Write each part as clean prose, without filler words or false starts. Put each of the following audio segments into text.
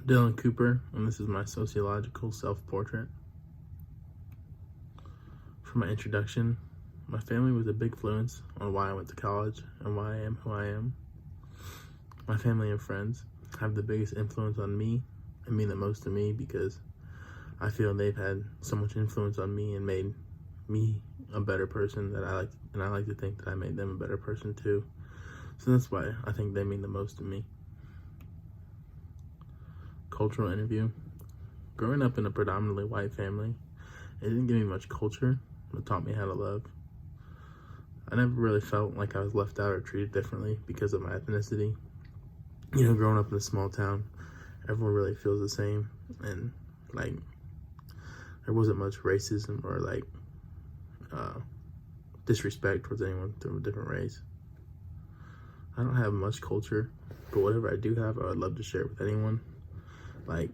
Dylan Cooper, and this is my sociological self-portrait. For my introduction, my family was a big influence on why I went to college and why I am who I am. My family and friends have the biggest influence on me and mean the most to me because I feel they've had so much influence on me and made me a better person and I like to think that I made them a better person too. So that's why I think they mean the most to me. Cultural interview. Growing up in a predominantly white family, it didn't give me much culture, but taught me how to love. I never really felt like I was left out or treated differently because of my ethnicity. You know, growing up in a small town, everyone really feels the same, and like there wasn't much racism or like disrespect towards anyone from a different race. I don't have much culture, but whatever I do have, I would love to share it with anyone. Like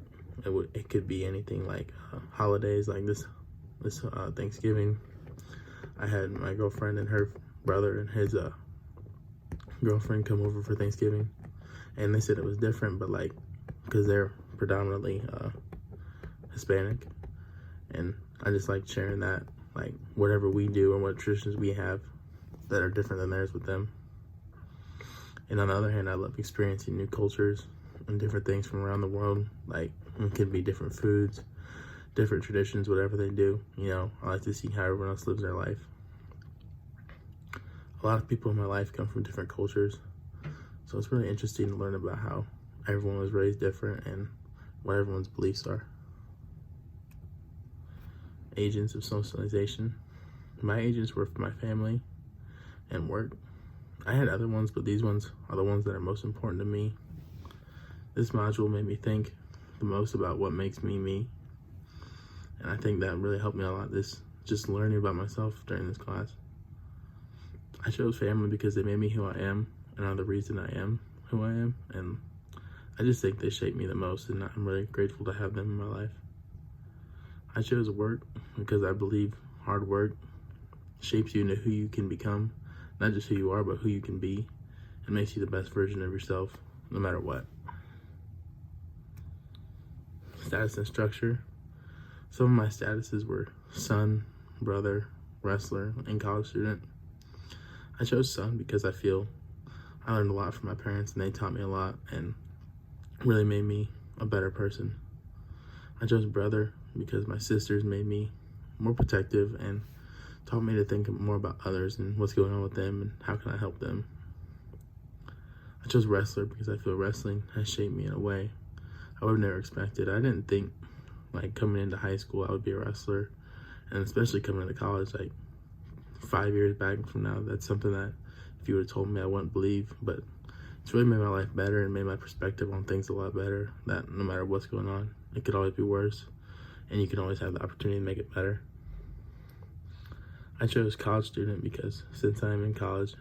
it could be anything, like holidays, like this Thanksgiving. I had my girlfriend and her brother and his girlfriend come over for Thanksgiving, and they said it was different, but like because they're predominantly Hispanic, and I just like sharing that, like whatever we do and what traditions we have that are different than theirs with them. And on the other hand, I love experiencing new cultures and different things from around the world. Like it could be different foods, different traditions, whatever they do. You know, I like to see how everyone else lives their life. A lot of people in my life come from different cultures, so it's really interesting to learn about how everyone was raised different and what everyone's beliefs are. Agents of socialization. My agents were for my family and work. I had other ones, but these ones are the ones that are most important to me. This module made me think the most about what makes me me, and I think that really helped me a lot, just learning about myself during this class. I chose family because they made me who I am and are the reason I am who I am, and I just think they shaped me the most, and I'm really grateful to have them in my life. I chose work because I believe hard work shapes you into who you can become, not just who you are, but who you can be, and makes you the best version of yourself, no matter what. Status and structure. Some of my statuses were son, brother, wrestler, and college student. I chose son because I feel I learned a lot from my parents, and they taught me a lot and really made me a better person. I chose brother because my sisters made me more protective and taught me to think more about others and what's going on with them and how can I help them. I chose wrestler because I feel wrestling has shaped me in a way I would have never expected. I didn't think, like, coming into high school I would be a wrestler, and especially coming into college, like 5 years back from now, that's something that if you would have told me I wouldn't believe, but it's really made my life better and made my perspective on things a lot better, that no matter what's going on, it could always be worse, and you can always have the opportunity to make it better. I chose college student because since I'm in college,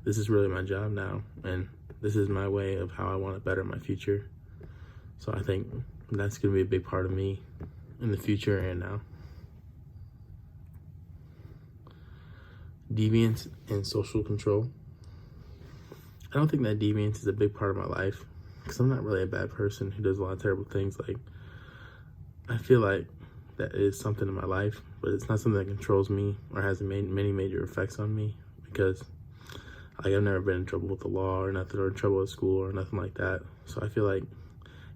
this is really my job now, and this is my way of how I want to better my future. So I think that's going to be a big part of me in the future and now. Deviance and social control. I don't think that deviance is a big part of my life because I'm not really a bad person who does a lot of terrible things. Like, I feel like that is something in my life, but it's not something that controls me or has many major effects on me because, like, I've never been in trouble with the law or nothing, or in trouble at school or nothing like that. So I feel like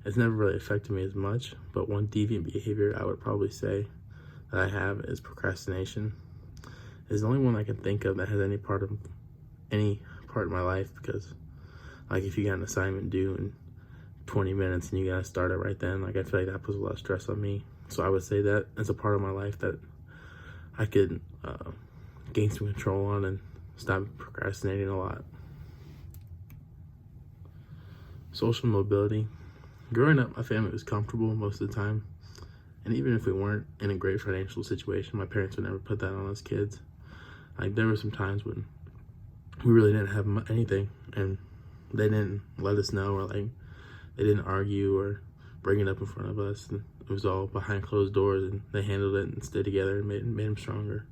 it's never really affected me as much. But one deviant behavior I would probably say that I have is procrastination. It's the only one I can think of that has any part of my life, because like if you got an assignment due in 20 minutes and you gotta start it right then, like I feel like that puts a lot of stress on me. So I would say that it's a part of my life that I could gain some control on and stop procrastinating a lot. Social mobility. Growing up, my family was comfortable most of the time, and even if we weren't in a great financial situation, my parents would never put that on us kids. Like, there were some times when we really didn't have anything, and they didn't let us know, or like they didn't argue or bring it up in front of us. And it was all behind closed doors, and they handled it and stayed together and made them stronger.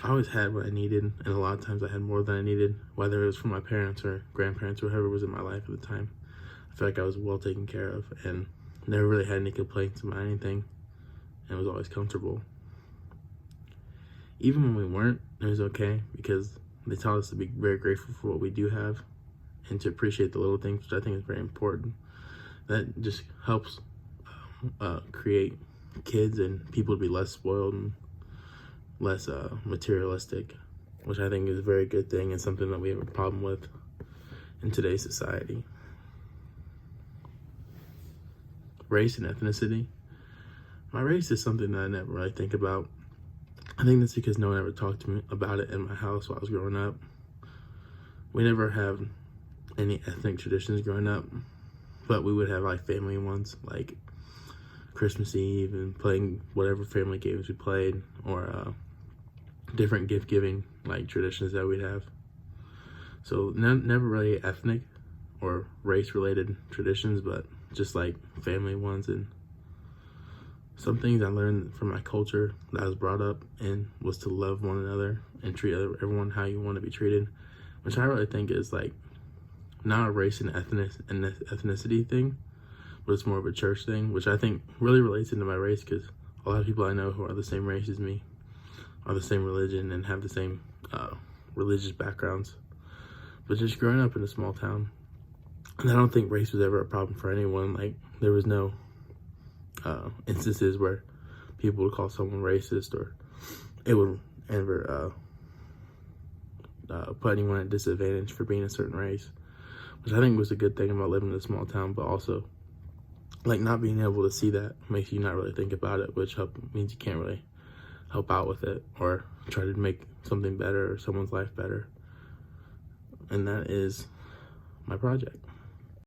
I always had what I needed, and a lot of times I had more than I needed, whether it was from my parents or grandparents or whoever was in my life at the time. I feel like I was well taken care of and never really had any complaints about anything, and was always comfortable. Even when we weren't, it was okay, because they taught us to be very grateful for what we do have and to appreciate the little things, which I think is very important. That just helps create kids and people to be less spoiled and less materialistic, which I think is a very good thing and something that we have a problem with in today's society. Race and ethnicity. My race is something that I never really think about. I think that's because no one ever talked to me about it in my house while I was growing up. We never have any ethnic traditions growing up, but we would have like family ones, like Christmas Eve and playing whatever family games we played, or different gift giving like traditions that we'd have. So never really ethnic or race related traditions, but just like family ones. And some things I learned from my culture that I was brought up in was to love one another and treat everyone how you want to be treated, which I really think is like not a race and ethnicity thing, but it's more of a church thing, which I think really relates into my race, because a lot of people I know who are the same race as me are the same religion and have the same religious backgrounds. But just growing up in a small town, and I don't think race was ever a problem for anyone. Like, there was no instances where people would call someone racist, or it would ever put anyone at disadvantage for being a certain race, which I think was a good thing about living in a small town. But also, like, not being able to see that makes you not really think about it, which means you can't really help out with it or try to make something better or someone's life better. And that is my project.